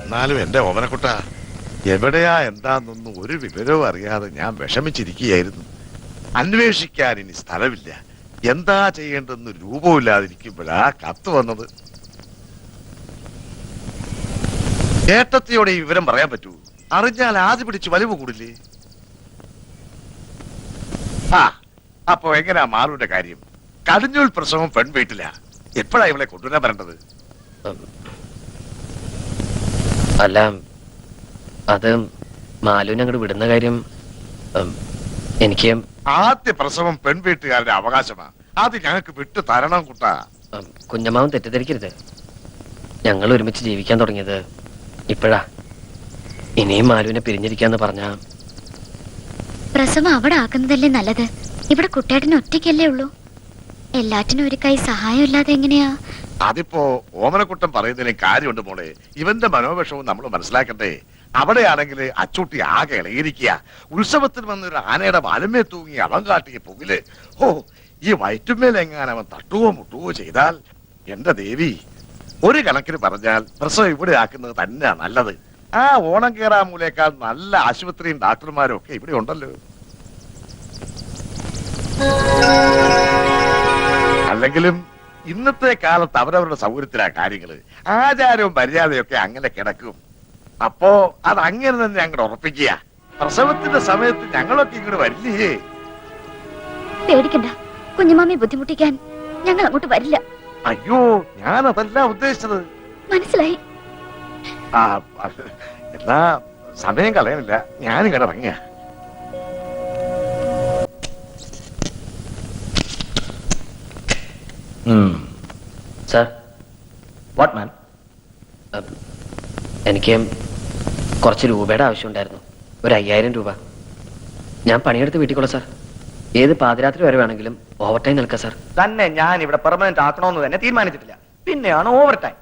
എന്നാലും എന്റെ ഓമനക്കുട്ട, എവിടെയാ എന്താന്നൊന്നും ഒരു വിവരവും അറിയാതെ ഞാൻ വിഷമിച്ചിരിക്കുകയായിരുന്നു. അന്വേഷിക്കാൻ ഇനി സ്ഥലമില്ല, എന്താ ചെയ്യേണ്ടെന്ന് രൂപമില്ലാതിരിക്കുമ്പോഴാ കത്ത് വന്നത്. ഏട്ടത്തിയോടെ ഈ വിവരം പറയാൻ പറ്റൂ? അറിഞ്ഞാൽ ആദ്യം പിടിച്ച് വലിവ് കൂടില്ലേ? ആ, അപ്പൊ എങ്ങനെയാ മാറുവിന്റെ കാര്യം? കടിഞ്ഞൂൽ പ്രസവം പെൺവീട്ടില്ല. എപ്പോഴാ ഇവളെ കൊണ്ടുവരാൻ വരേണ്ടത്? അല്ല, അത് മാലുവിനെ അങ്ങോട്ട് വിടുന്ന കാര്യം എനിക്ക്. ആദ്യ പ്രസവം പെൺവീട്ടുകാരുടെ അവകാശമാണ്, അത് ഞങ്ങൾക്ക് വിട്ടു തരണം കുട്ടാ. കുഞ്ഞമ്മാവൻ തെറ്റിദ്ധരിക്കരുത്. ഞങ്ങൾ ഒരുമിച്ച് ജീവിക്കാൻ തുടങ്ങിയത് ഇപ്പോഴാ. ഇനിയും മാലുവിനെ പിരിഞ്ഞിരിക്കാന്ന് പറഞ്ഞ പ്രസവം അവിടെ ആക്കുന്നതല്ലേ നല്ലത്. ഇവിടെ കുട്ടേട്ടന് ഒറ്റയ്ക്കല്ലേ ഉള്ളൂ. എല്ലാറ്റിനും ഒരു കൈ സഹായം ഇല്ലാതെ എങ്ങനെയാ? അതിപ്പോ ഓമനക്കുട്ടൻ പറയുന്നതിന് കാര്യമുണ്ട് മോളെ. ഇവന്റെ മനോവിഷവും നമ്മൾ മനസ്സിലാക്കണ്ടേ. അവിടെയാണെങ്കിൽ അച്ചൂട്ടി ആകെ ഇളകിയിരിക്കുക. ഉത്സവത്തിന് വന്നൊരു ആനയുടെ വലമേ തൂങ്ങി അവൻ കാട്ടിയ പുകില്. ഓ, ഈ വയറ്റുമേലെങ്ങാൻ അവൻ തട്ടുവോ മുട്ടുവോ ചെയ്താൽ എന്റെ ദേവി, ഒരു കണക്കിന് പറഞ്ഞാൽ പ്രസവം ഇവിടെ ആക്കുന്നത് തന്നെയാ നല്ലത്. ആ ഓണം കേറാമൂലേക്കാൾ നല്ല ആശുപത്രിയും ഡാക്ടർമാരും ഒക്കെ ഇവിടെ ഉണ്ടല്ലോ. അല്ലെങ്കിലും ഇന്നത്തെ കാലത്ത് അവരവരുടെ സൗകര്യത്തിലാ കാര്യങ്ങള്. ആചാരവും മര്യാദയൊക്കെ അങ്ങനെ കിടക്കും. അപ്പോ അത് അങ്ങനെ തന്നെ അങ്ങോട്ട് ഉറപ്പിക്കുക. പ്രസവത്തിന്റെ സമയത്ത് ഞങ്ങളൊക്കെ ഇങ്ങോട്ട് വരില്ലേ? പേടിക്കണ്ട, കുഞ്ഞുമാമി ബുദ്ധിമുട്ടിക്കാൻ ഞങ്ങൾ അങ്ങോട്ട് വരില്ല. അയ്യോ, ഞാൻ അതല്ല ഉദ്ദേശിച്ചത്. മനസ്സിലായി. ആ, എന്നാ സമയം കളയാനില്ല, ഞാനിങ്ങോട്ട് ഇറങ്ങിയ. സാർ. What man? എനിക്ക് കുറച്ച് രൂപയുടെ ആവശ്യമുണ്ടായിരുന്നു. ഒരു 5000 രൂപ. ഞാൻ പണിയെടുത്ത് വീട്ടിൽ സാർ. ഏത് പാതിരാത്രി വരെ വേണമെങ്കിലും ഓവർ ടൈം നിൽക്കാം സാർ. തന്നെ ഞാൻ ഇവിടെ പെർമനന്റ് ആക്കണമെന്ന് തന്നെ തീരുമാനിച്ചിട്ടില്ല, പിന്നെയാണ് over time.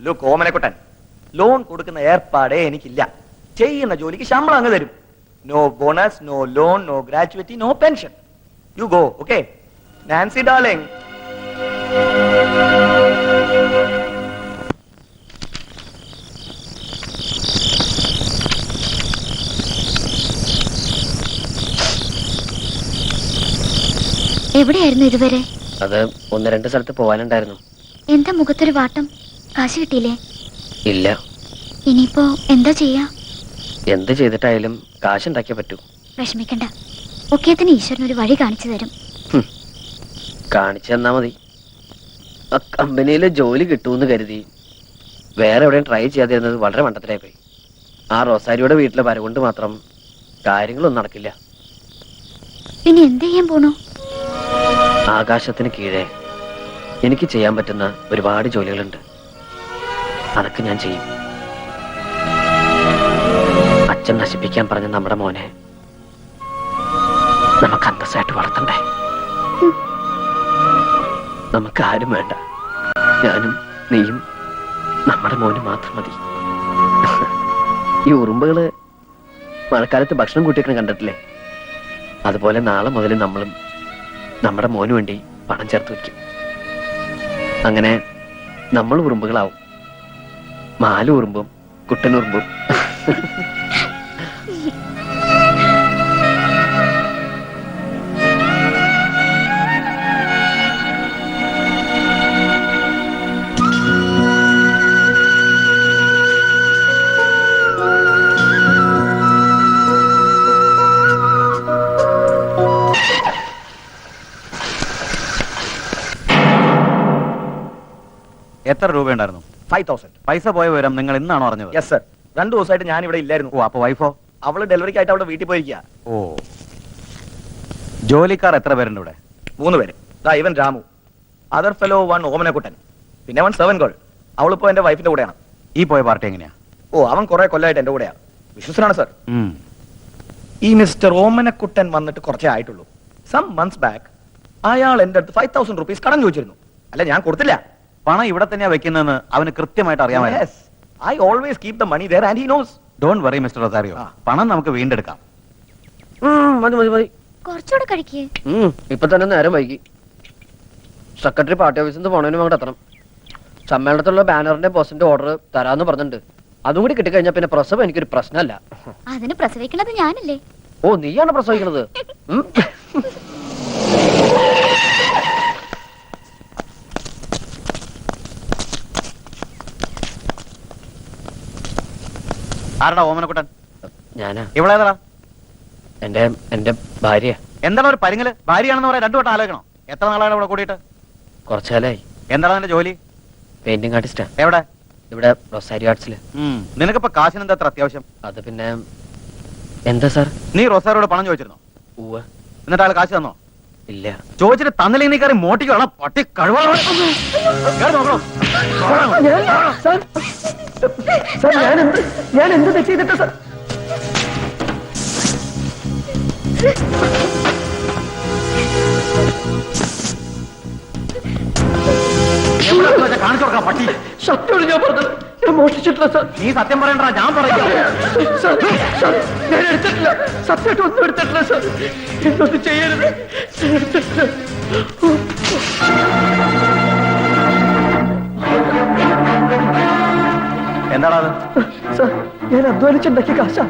Look Omanakuttan, loan കൊടുക്കുന്ന ഏർപ്പാടേ എനിക്കില്ല. ചെയ്യുന്ന ജോലിക്ക് ശമ്പളം അങ്ങ് തരും. No bonus, no loan, no gratuity, no pension. You go. Okay Nancy darling. എവിടെയായിരുന്നു ഇതുവരെ? അത് 1-2 സ്ഥലത്ത് പോവാനുണ്ടായിരുന്നു. എന്താ മുഖത്തൊരു വാട്ടം? കാശ് കിട്ടിയില്ലേ? ഇല്ല. ഇനിയിപ്പോ എന്താ ചെയ്യാ? എന്ത് ചെയ്തിട്ടായാലും കാശുണ്ടാക്കിയേ പറ്റൂ. വിഷമിക്കണ്ട, ഒക്കേത്തിന് ഈശ്വരൻ ഒരു വഴി കാണിച്ചു തരും. കാണിച്ചു തന്നാ മതി. ആ കമ്പനിയിലെ ജോലി കിട്ടൂന്ന് കരുതി വേറെ എവിടെയും ട്രൈ ചെയ്യാതിരുന്നത് വളരെ മണ്ടത്തിലായി പോയി. ആ റോസാരിയുടെ വീട്ടിലെ വരവുകൊണ്ട് മാത്രം കാര്യങ്ങളൊന്നും നടക്കില്ല. പിന്നെ എന്ത് ചെയ്യാൻ പോണു? ആകാശത്തിന് കീഴെ എനിക്ക് ചെയ്യാൻ പറ്റുന്ന ഒരുപാട് ജോലികളുണ്ട്. അതൊക്കെ ഞാൻ ചെയ്യും. അച്ഛൻ നശിപ്പിക്കാൻ പറഞ്ഞ നമ്മുടെ മോനെ നമുക്ക് അന്തസ്സായിട്ട് വളർത്തണ്ടേ? നമുക്ക് ആരും വേണ്ട. ഞാനും നീയും നമ്മുടെ മോനും മാത്രം മതി. ഈ ഉറുമ്പുകള് മഴക്കാലത്ത് ഭക്ഷണം കൂട്ടിയൊക്കെ കണ്ടിട്ടില്ലേ? അതുപോലെ നാളെ മുതൽ നമ്മളും നമ്മുടെ മോന് വേണ്ടി പണം ചേർത്ത് വയ്ക്കും. അങ്ങനെ നമ്മൾ ഉറുമ്പുകളാവും. മാലു ഉറുമ്പും കുട്ടനുറുമ്പും. എത്ര രൂപയുണ്ടായിരുന്നു? 5000. പൈസ പോയ വിവരം നിങ്ങൾ ഇന്നാണോ അറിഞ്ഞത്? Yes sir. 2 ദിവസമായിട്ട് ഞാൻ ഇവിടെ ഇല്ലായിരുന്നു. ഓ, അപ്പൊ വൈഫോ? അവള് ഡെലിവറിക്കായിട്ട് അവിടെ വീട്ടിൽ പോയിരിക്കുക. ഓ, ജോലിക്കാർ എത്ര പേരുണ്ട് ഇവിടെ? 3 പേര്. ഇവൻ രാമു, അതർ ഫെലോ 1 ഓമനക്കുട്ടൻ, പിന്നെ 1 സെവൻ ഗേൾ. അവളിപ്പോ എന്റെ വൈഫിന്റെ കൂടെയാണ്. ഈ പോയ പാർട്ടി എങ്ങനെയാ? ഓ, അവൻ കുറെ കൊല്ലമായിട്ട് എന്റെ കൂടെയാണ്. വിശ്വസനാണ് സർ. ഈ മിസ്റ്റർ ഓമനക്കുട്ടൻ വന്നിട്ട് കുറച്ചേ ആയിട്ടുള്ളൂ. സം മന്ത്സ് ബാക്ക് അയാൾ എന്റെ അടുത്ത് 5000 റുപ്പീസ് കടം ചോദിച്ചിരുന്നു. അല്ല, ഞാൻ കൊടുത്തില്ല. പണം ഇവിടെ തന്നെയാ വെക്കുന്നതെന്ന് അവന് കൃത്യമായിട്ട് അറിയാമായിരുന്നു. I always keep the money there and he knows. Don't worry, Mr. Rosario. പണം നമുക്ക് വീണ്ടെടുക്കാം. മതി മതി മതി. കുറച്ചുകൂടെ കഴിക്കേ. ഇപ്പൊ തന്നെ നേരം വൈകി. സെക്രട്ടറി പാർട്ടി ഓഫീസിൽ നിന്ന് പോണതിനും അങ്ങോട്ട് എത്തണം. സമ്മേളനത്തിലുള്ള ബാനറിന്റെ പോസ്റ്റിന്റെ ഓർഡർ തരാന്ന് പറഞ്ഞിട്ടുണ്ട്. അതും കൂടി കിട്ടിക്കഴിഞ്ഞാ പിന്നെ പ്രസവം എനിക്കൊരു പ്രശ്നമല്ല. അതിന് പ്രസവിക്കണത് ഞാനല്ലേ? ഓ, നീയാണ് പ്രസവിക്കണത്? ആരടാ ഓമനക്കുട്ടൻ? ഞാനാ. ഇവിടെ ഏതാടാ? എന്റെ ഭാര്യ. എന്താണ് ഒരു പരിങ്ങല്? ഭാര്യയാണെന്ന് പറയാൻ രണ്ടു വട്ടം ആലോചിക്കണം. എത്ര നാളാണ് ഇവിടെ കൂടിയിട്ട്? കുറച്ചാലായി. എന്താണ് നിന്റെ ജോലി? പെയിന്റിംഗ് ആർട്ടിസ്റ്റാ. എവിടെ? ഇവിടെ റൊസാരി ആർട്സില്. നിനക്കിപ്പോ കാശിന് എന്താ അത്ര അത്യാവശ്യം? അത് പിന്നെ എന്താ സാർ? നീ റൊസാരോട് പണം ചോദിച്ചിരുന്നോ? ഉവ്വ്. എന്നിട്ട് ആൾ കാശ് തന്നോ? ഇല്ല. ചോദിച്ചിട്ട് തന്നില്ലെങ്കിൽ നീ കയറി മോട്ടിക്കോളാം. പട്ടി കഴിവാണോ? ഞാൻ എന്ത് തെറ്റ് ചെയ്തിട്ട് സാർ? കാണിച്ചു കൊടുക്കാം പട്ടി. സത്യമാണ് ഞാൻ പറഞ്ഞത്. ഞാൻ മോഷ്ടിച്ചിട്ടില്ല സാർ. നീ സത്യം പറയണ്ട, ഞാൻ പറയാം. ഞാൻ എടുത്തിട്ടില്ല. സത്യമായിട്ട് ഒന്നും എടുത്തിട്ടില്ല സാർ. എന്നൊന്നും ചെയ്യരുത്. എന്താടാ അത്? സാർ, ഞാൻ അധ്വാനിച്ചുണ്ടാക്കിയ കാശാ.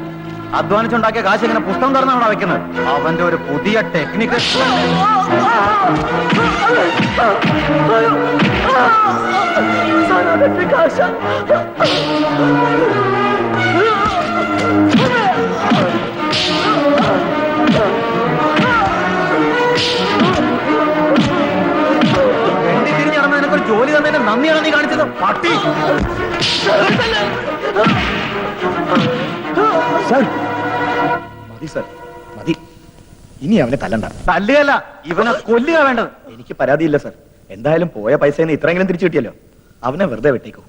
അധ്വാനിച്ചുണ്ടാക്കിയ കാശ് ഇങ്ങനെ പുസ്തകം തുറന്നാണ് അവിടെ വെക്കുന്നത്. അവന്റെ ഒരു പുതിയ ടെക്നിക്ക്. സാർ, അതെന്റെ കാശാ. തിരിഞ്ഞു നടന്ന നിനക്കൊരു ജോലി തന്നതിന് നന്ദിയാണ് നീ കാണിച്ചത്, പട്ടി. മതി സർ, മതി. ഇനി അവനെ തല്ലണ്ട. തല്ലുകയല്ല, ഇവനെ കൊല്ലുക വേണ്ടത്. എനിക്ക് പരാതിയില്ല സർ. എന്തായാലും പോയ പൈസ ഇത്രയെങ്കിലും തിരിച്ചു കിട്ടിയല്ലോ. അവനെ വെറുതെ വെട്ടേക്കൂ.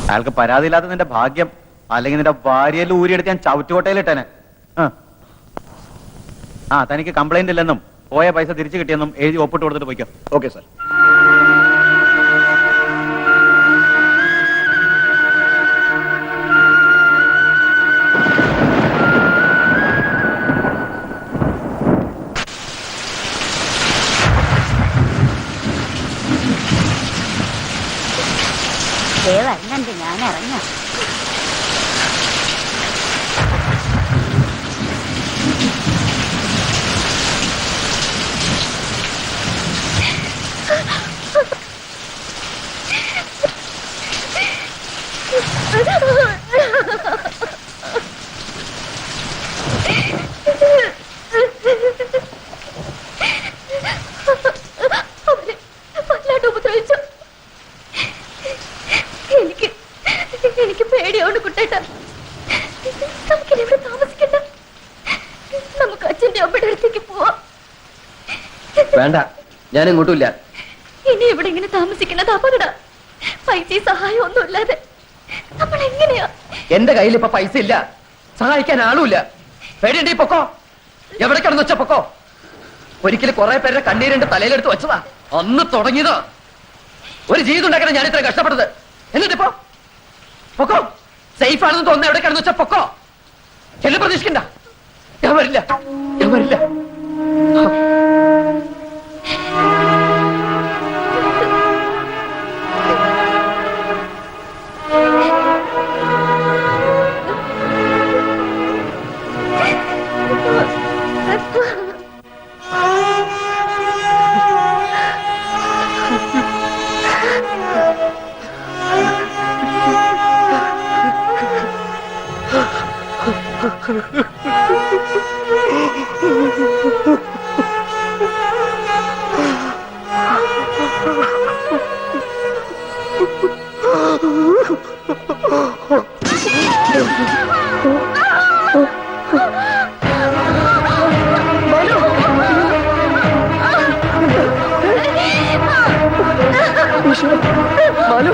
അയാൾക്ക് പരാതിയില്ലാത്ത നിന്റെ ഭാഗ്യം. അല്ലെങ്കിൽ നിന്റെ ഭാര്യയിൽ ഊരിയെടുത്ത് ഞാൻ ചവിറ്റുകോട്ടയിലിട്ടേനെ. തനിക്ക് കംപ്ലൈന്റ് ഇല്ലെന്നും പോയ പൈസ തിരിച്ചു കിട്ടിയെന്നും എഴുതി ഒപ്പിട്ട് കൊടുത്തിട്ട് പോയിക്കോ. Okay sir. വരുന്നുണ്ട്, ഞാൻ ഇറങ്ങാം. വല്ലാണ്ട് ഉപദ്രവിച്ചു. എനിക്ക് പേടിയോണ്ട് കുട്ടേട്ട. നമുക്കിനി ഇവിടെ താമസിക്കണ്ട. നമുക്ക് അച്ഛന്റെ അമ്മയുടെ അടുത്തേക്ക് പോവാം. വേണ്ട, ഞാൻ ഇങ്ങോട്ടുമില്ല. ഇനി ഇവിടെ ഇങ്ങനെ താമസിക്കുന്നത് അപകട. പൈസ സഹായം ഒന്നും ഇല്ലാതെ നമ്മൾ എങ്ങനെയാ? എന്റെ കയ്യിൽ ഇപ്പൊ പൈസ ഇല്ല, സഹായിക്കാൻ ആളുമില്ല. പേടിയുണ്ട്, പൊക്കോ. എവിടെ കിടന്നു വെച്ച പൊക്കോ. ഒരിക്കലും കുറെ പേരുടെ കണ്ണീരിന്റെ തലയിലെടുത്ത് വെച്ചതാ. അന്ന് തുടങ്ങിയതോ. ഒരു ജീവിതം ഉണ്ടാക്കാൻ ഞാൻ ഇത്ര കഷ്ടപ്പെട്ടത്. എന്നിട്ടിപ്പോ പൊക്കോ. സേഫ് ആണെന്ന് തോന്നുന്ന എവിടെ കിടന്നു വെച്ച പൊക്കോ. എന്നെ പ്രതീക്ഷിക്കണ്ട. ഞാൻ വരില്ല, ഞാൻ വരില്ല. മാലു,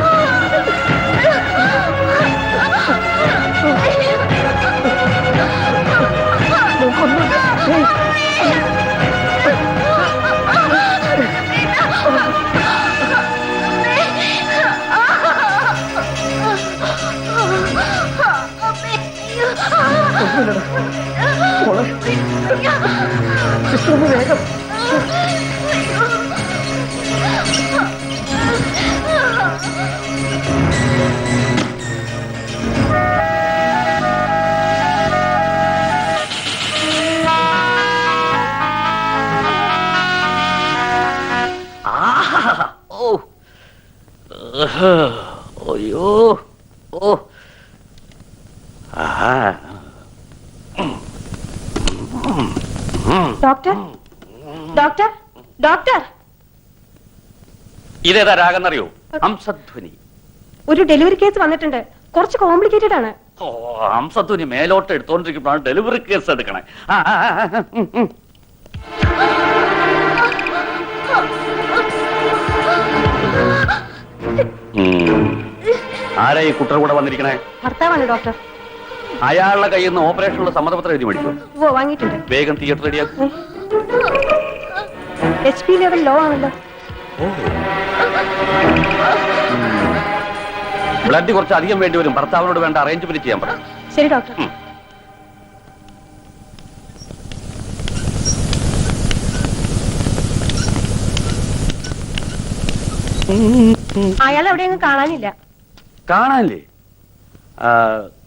വേഗം. അയ്യോ ഓ ആ ഡോക്ടർ ഡോക്ടർ ഡോക്ടർ ഇതേതാ രാഗെന്നറിയോ? ഹംസധ്വനി. ഒരു ഡെലിവറി കേസ് വന്നിട്ടുണ്ട്, കുറച്ച് കോംപ്ലിക്കേറ്റഡ് ആണ്. ഓ ഹംസധ്വനി മേലോട്ട് എടുത്തോണ്ടിരിക്കുമ്പോഴാണ് ഡെലിവറി കേസ് എടുക്കണേ. ആ, ആ, ആ, ഉം. ആരാ ഈ കുട്ടർ കൂടെ വന്നിരിക്കണേ? ഭർത്താവാണ് ഡോക്ടർ. അയാളുടെ കയ്യിൽ നിന്ന് ഓപ്പറേഷനുള്ള സമ്മതപത്രം എഴുതി മേടിച്ചു. ഓ വാങ്ങിയിട്ടുണ്ട്. വേഗം തിയേറ്റർ റെഡിയാക്കും. HP ലെവൽ ലോ ആണല്ലോ. ബ്ലഡ് കുറച്ച് അധികം വേണ്ടി വരും. ഭർത്താവിനോട് വേണ്ട അറേഞ്ച്മെന്റ് ചെയ്യാൻ പറ. ശരി ഡോക്ടർ. അയാൾ എവിടെയൊന്നും കാണാനില്ല. കാണാനില്ലേ?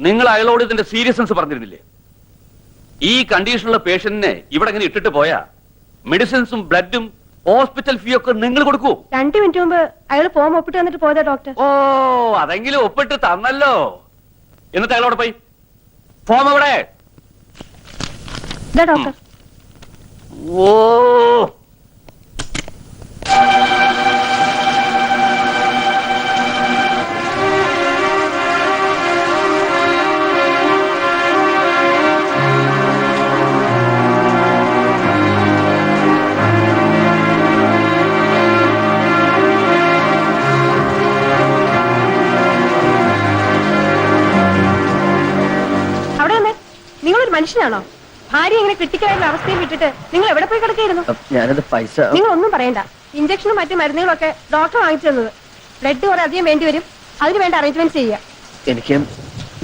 നിങ്ങൾ അയാളോട് ഇതിന്റെ സീരിയസ്നെസ് പറഞ്ഞിരുന്നില്ലേ? ഈ കണ്ടീഷനുള്ള പേഷ്യന്റിനെ ഇവിടെ ഇങ്ങനെ ഇട്ടിട്ട് പോയാ മെഡിസിൻസും ബ്ലഡും ഹോസ്പിറ്റൽ ഫീ ഒക്കെ നിങ്ങൾ കൊടുക്കൂ. 2 മിനിറ്റ് മുമ്പ് അയാൾ ഫോം ഒപ്പിട്ട് വന്നിട്ട് പോയതാ ഡോക്ടർ. ഓ അതെങ്കിലും ഒപ്പിട്ട് തന്നല്ലോ. എന്നിട്ട് അയാളോട് പോയി ഫോം എവിടെ? ഇതാ ഡോക്ടർ. ഓ നിങ്ങളൊരു മനുഷ്യനാണോ? ഭാര്യ ഇങ്ങനെ ക്രിട്ടിക്കലായിട്ടുള്ള അവസ്ഥയിൽ വിട്ടിട്ട് നിങ്ങൾ എവിടെ പോയി കിടക്കായിരുന്നു? ഞാനത് പൈസ നിങ്ങൾ ഒന്നും പറയണ്ട. ഇഞ്ചക്ഷനും മറ്റു മരുന്നുകളൊക്കെ ഡോക്ടർ വാങ്ങിച്ചു തന്നത്. ബ്ലഡ് കുറെ അധികം വേണ്ടി വരും, അതിന് വേണ്ട അറേഞ്ച്മെന്റ് ചെയ്യുക. എനിക്ക്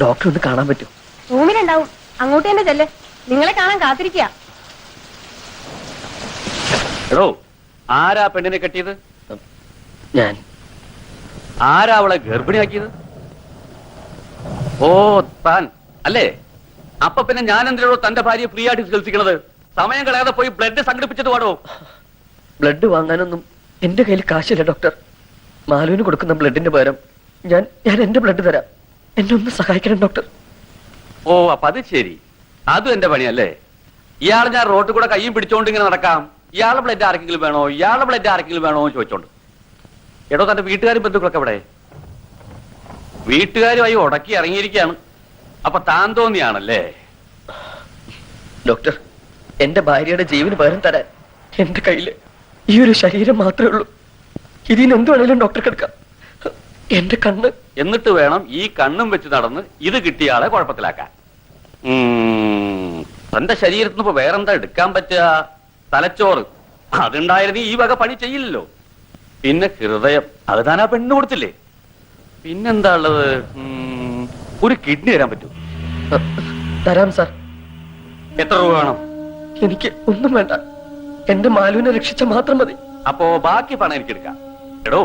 ഡോക്ടർ ഒന്ന് കാണാൻ പറ്റും? റൂമിലുണ്ടാവും, അങ്ങോട്ട് തന്നെ ചെല്ല്. നിങ്ങളെ കാണാൻ കാത്തിരിക്കുക. എടോ ആരാ പെണ്ണിനെ കെട്ടിയത്? ഞാൻ. ആരാ അവളെ ഗർഭിണിയാക്കിയത്? ഓ താൻ അല്ലേ? അപ്പൊ പിന്നെ ഞാൻ എന്തിനോ തന്റെ ഭാര്യയെ ഫ്രീ ആയിട്ട് ചികിത്സിക്കണത്? സമയം കളയാതെ പോയി ബ്ലഡ് സംഘടിപ്പിച്ചിട്ട് പാടോ. ബ്ലഡ് വാങ്ങാനൊന്നും എന്റെ കയ്യിൽ കാശില്ല ഡോക്ടർ. മാലുവിന് കൊടുക്കുന്ന ബ്ലഡിന്റെ പകരം ഞാൻ എന്റെ ബ്ലഡ് തരാം. എന്നെ ഒന്ന് സഹായിക്കണം ഡോക്ടർ. ഓ അപ്പൊ അത് ശരി, അതും എന്റെ പണിയല്ലേ? ഇയാൾ ഞാൻ റോട്ടിൽ കൂടെ കയ്യും പിടിച്ചോണ്ട് ഇങ്ങനെ നടക്കാം. ഇയാളുടെ ബ്ലഡ് ആർക്കെങ്കിലും വേണോ, ഇയാളുടെ ബ്ലഡ് ആർക്കെങ്കിലും വേണോ എന്ന് ചോദിച്ചോണ്ട്. എടോ തന്റെ വീട്ടുകാരും ബന്ധുക്കളൊക്കെ ഇവിടെ? വീട്ടുകാരുമായി ഉടക്കി ഇറങ്ങിയിരിക്കുകയാണ്. അപ്പൊ താൻ തോന്നിയാണല്ലേ? ഡോക്ടർ, എന്റെ ഭാര്യയുടെ ജീവന് പകരം തരാൻ എന്റെ കയ്യില് ഈ ഒരു ശരീരം മാത്രമേ ഉള്ളൂ. ഇതിന് എന്ത് വേണേലും ഡോക്ടർ എടുക്കാം. എന്റെ കണ്ണ്. എന്നിട്ട് വേണം ഈ കണ്ണും വെച്ച് നടന്ന് ഇത് കിട്ടിയ ആളെ കുഴപ്പത്തിലാക്കാൻ. തന്റെ ശരീരത്തിന് ഇപ്പൊ വേറെന്താ എടുക്കാൻ പറ്റുക? തലച്ചോറ് അതുണ്ടായിരുന്നു ഈ വക പണി ചെയ്യില്ലല്ലോ. പിന്നെ ഹൃദയം, അത് താൻ ആ പെണ്ണ് കൊടുത്തില്ലേ? പിന്നെന്താ ഉള്ളത്? ഒരു കിഡ്നി തരാൻ പറ്റൂ? തരാം സാർ. എത്ര രൂപ വേണം? എനിക്ക് ഒന്നും വേണ്ട, എന്റെ മാലുവിനെ രക്ഷിച്ച മാത്രം മതി. അപ്പോ ബാക്കി പണം എനിക്ക് എടുക്കാം. എടോ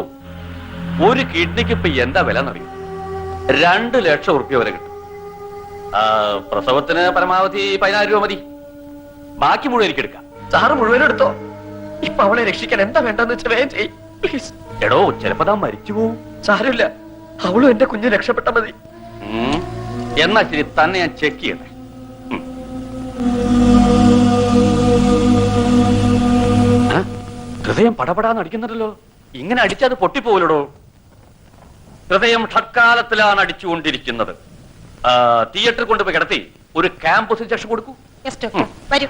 ഒരു കിഡ്നിക്ക് ഇപ്പൊ എന്താ വില എന്നറിയും? 2 ലക്ഷം ഉറുപ്പ്യ വരെ കിട്ടും. പ്രസവത്തിന് പരമാവധി 14 രൂപ മതി. ബാക്കി മുഴുവൻ എനിക്ക് എടുക്കാം. സാറ് മുഴുവൻ എടുത്തോ. ഇപ്പൊ അവളെ രക്ഷിക്കാൻ എന്താ വേണ്ടെന്ന് വെച്ചാൽ വേഗം ചെയ്യ് പ്ലീസ്. എടോ ചിലപ്പോ താൻ മരിച്ചു പോവും. സാരമില്ല, അവളും എന്റെ കുഞ്ഞ് രക്ഷപ്പെട്ട മതി. എന്നാ ശരി, തന്നെ ഞാൻ ചെക്ക് ചെയ്യട്ടെ. ഹൃദയം പടപടാന്ന് അടിക്കുന്നുണ്ടല്ലോ. ഇങ്ങനെ അടിച്ചത് പൊട്ടിപ്പോലടോ. ഹൃദയം ഷഡ്കാലത്തിലാണ് അടിച്ചുകൊണ്ടിരിക്കുന്നത്. തിയേറ്ററിൽ കൊണ്ടുപോയി കിടത്തി ഒരു ക്യാമ്പസ് ഇഞ്ചക്ഷൻ കൊടുക്കൂ. വരൂ.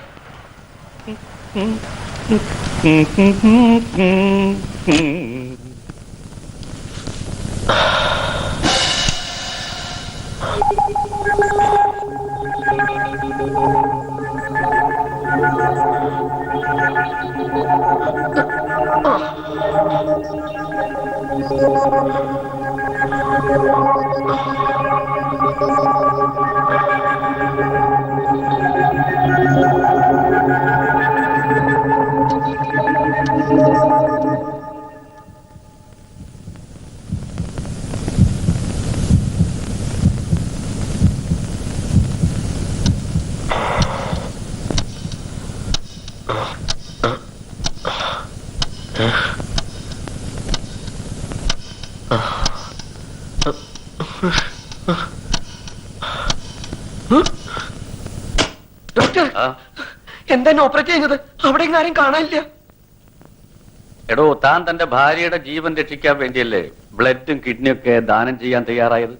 ഡോക്ടർ ആ, എന്താ ഓപ്പറേറ്റ് ചെയ്യുന്നത്? അവിടെ ആരും കാണാനില്ല. എടോ താൻ തന്റെ ഭാര്യയുടെ ജീവൻ രക്ഷിക്കാൻ വേണ്ടിയല്ലേ ബ്ലഡും കിഡ്നിയും ഒക്കെ ദാനം ചെയ്യാൻ തയ്യാറായത്?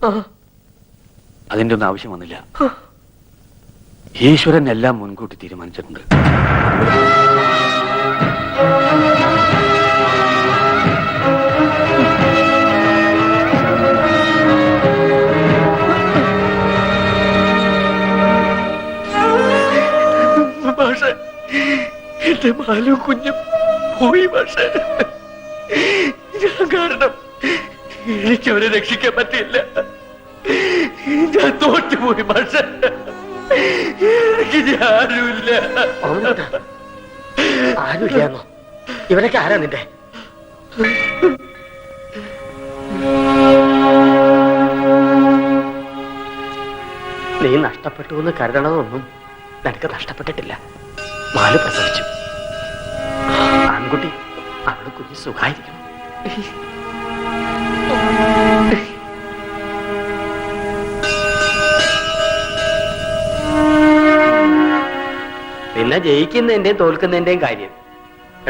അതിന്റെ ഒന്നും ആവശ്യം വന്നില്ല. ഈശ്വരൻ എല്ലാം മുൻകൂട്ടി തീരുമാനിച്ചിട്ടുണ്ട്. പക്ഷേ എന്റെ മാലും കുഞ്ഞും പോയി. പക്ഷേ ഞാൻ കാരണം എനിക്ക് അവരെ രക്ഷിക്കാൻ പറ്റില്ല. ഞാൻ തോറ്റുപോയി. പക്ഷേ എനിക്ക് ആരുമില്ല. ആരുമില്ലാന്നോ? ഇവരൊക്കെ ആരാ നിന്റെ? നീ നഷ്ടപ്പെട്ടു എന്ന് കരുതണതൊന്നും നിനക്ക് നഷ്ടപ്പെട്ടിട്ടില്ല. മാല് പ്രസവിച്ചു. ആൺകുട്ടി, അവള് കുഞ്ഞ് സുഖായിരിക്കണം. പിന്നെ ജയിക്കുന്നതിന്റെയും തോൽക്കുന്നതിന്റെയും കാര്യം.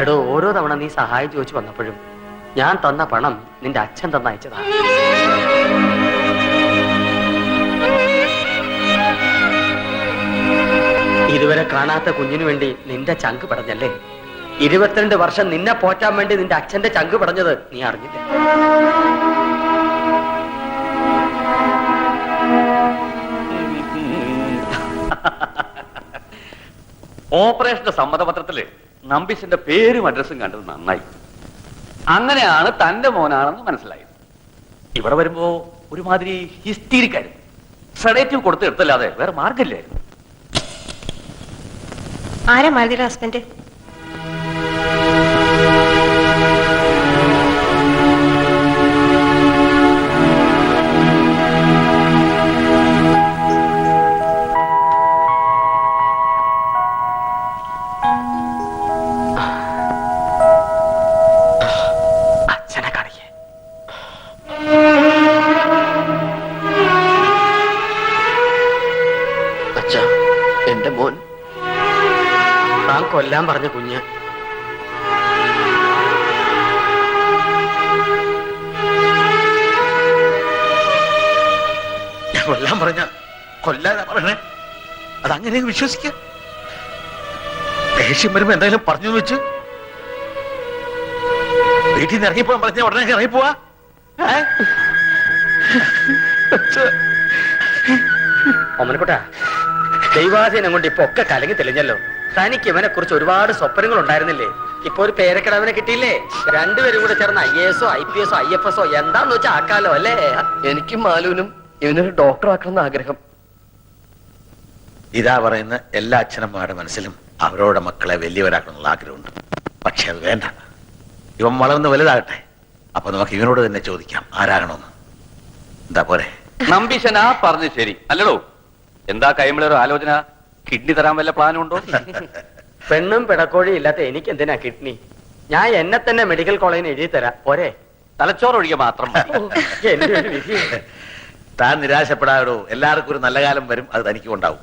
എടോ, ഓരോ തവണ നീ സഹായം ചോദിച്ചു വന്നപ്പോഴും ഞാൻ തന്ന പണം നിന്റെ അച്ഛൻ തന്നയച്ചതാ. ഇതുവരെ കാണാത്ത കുഞ്ഞിനു വേണ്ടി നിന്റെ ചങ്ക് പടഞ്ഞല്ലേ? 22 വർഷം നിന്നെ പോറ്റാൻ വേണ്ടി നിന്റെ അച്ഛന്റെ ചങ്ക് പടഞ്ഞത് നീ അറിഞ്ഞില്ല. ഓപ്പറേഷന്റെ സമ്മതപത്രത്തില് നമ്പീശന്റെ പേരും അഡ്രസ്സും കണ്ടത് നന്നായി. അങ്ങനെയാണ് തന്റെ മോനാണെന്ന് മനസ്സിലായത്. ഇവിടെ വരുമ്പോ ഒരുമാതിരി ഹിസ്റ്റീരിക്കായിരുന്നു. സെഡേറ്റീവ് കൊടുത്ത് എടുത്തല്ലാതെ വേറെ മാർഗമില്ലായിരുന്നു. ആരാ മാലതിയുടെ ഹസ്ബൻഡ്? അച്ഛനെ കാണിക്കേ. അച്ഛാ, എന്റെ മോൻ താൻ കൊല്ലാൻ പറഞ്ഞ കുഞ്ഞ്. കൊല്ലാൻ പറഞ്ഞ കൊല്ലാനാ പറയണേ? അതങ്ങനെ വിശ്വസിക്ക? ദേഷ്യം വരുമ്പോ എന്തായാലും പറഞ്ഞു വെച്ച് വീട്ടിൽ നിന്ന് ഇറങ്ങിപ്പോ പറഞ്ഞ ഉടനെ ഇറങ്ങിപ്പോവാ. ഓമനക്കുട്ടാ, ദൈവാധീനം കൊണ്ട് ഇപ്പൊ ഒക്കെ കലങ്ങി തെളിഞ്ഞല്ലോ. തനിക്ക് ഇവനെ കുറിച്ച് ഒരുപാട് സ്വപ്നങ്ങൾ ഉണ്ടായിരുന്നില്ലേ? ഇപ്പൊ ഒരു പേരക്കിടവനെ കിട്ടിയില്ലേ? രണ്ടുപേരും കൂടെ ചേർന്ന് IAS IPS IFS എന്താന്ന് വെച്ചാൽ ആക്കാലോ അല്ലേ? എനിക്കും മാലുവിനും ഇവനൊരു ഡോക്ടർ ആക്കണമെന്ന് ആഗ്രഹം. ഇതാ പറയുന്ന എല്ലാ അച്ഛനമ്മമാരുടെ മനസ്സിലും അവരോടെ മക്കളെ വലിയവരാക്കണമെന്നുള്ള ആഗ്രഹമുണ്ട്. പക്ഷെ അത് വേണ്ട. ഇവൻ വളർന്ന് വലുതാകട്ടെ. അപ്പൊ നമുക്ക് ഇവനോട് തന്നെ ചോദിക്കാം ആരാകണമെന്ന്. എന്താ പോരെ? നമ്പീശനാ പറഞ്ഞു ശരി അല്ലടോ. എന്താ കൈമിളൊരു ആലോചന? കിഡ്നി തരാൻ വല്ല പ്ലാനും ഉണ്ടോ? പെണ്ണും പിടക്കോഴി ഇല്ലാത്ത എനിക്ക് എന്തിനാ കിഡ്നി? ഞാൻ എന്നെ തന്നെ മെഡിക്കൽ കോളേജിന് എഴുതി തരാം, പോരെ? തലച്ചോറൊഴികെ മാത്രം മതി. എന്റെ ഒരു വിധി. താൻ നിരാശപ്പെടാടോ. എല്ലാവർക്കും ഒരു നല്ല കാലം വരും. അത് തനിക്കും ഉണ്ടാവും.